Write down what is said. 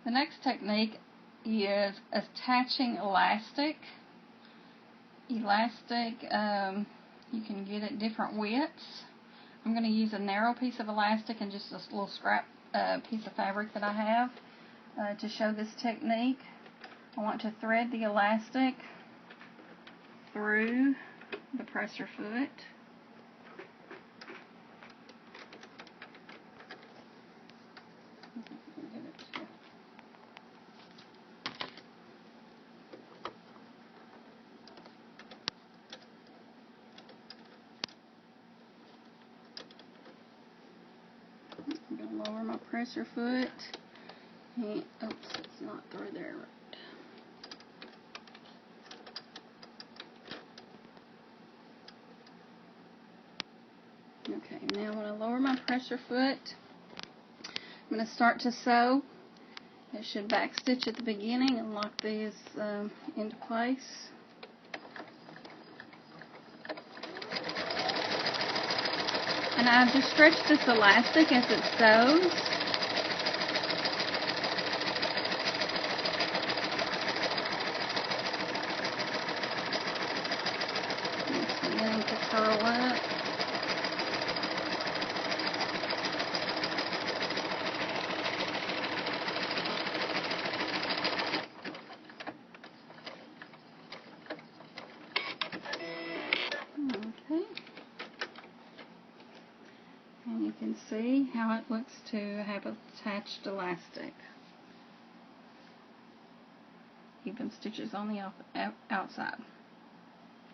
The next technique is attaching elastic. You can get it different widths. I'm going to use a narrow piece of elastic and just a little scrap piece of fabric that I have to show this technique. I want to thread the elastic through the presser foot. I'm going to lower my presser foot. And, oops, it's not through there right. Okay, now when I lower my presser foot, I'm going to start to sew. I should back stitch at the beginning and lock these into place. And I just stretch this elastic as it sews. It's beginning to curl up. Okay. And you can see how it looks to have attached elastic. Even stitches on the outside.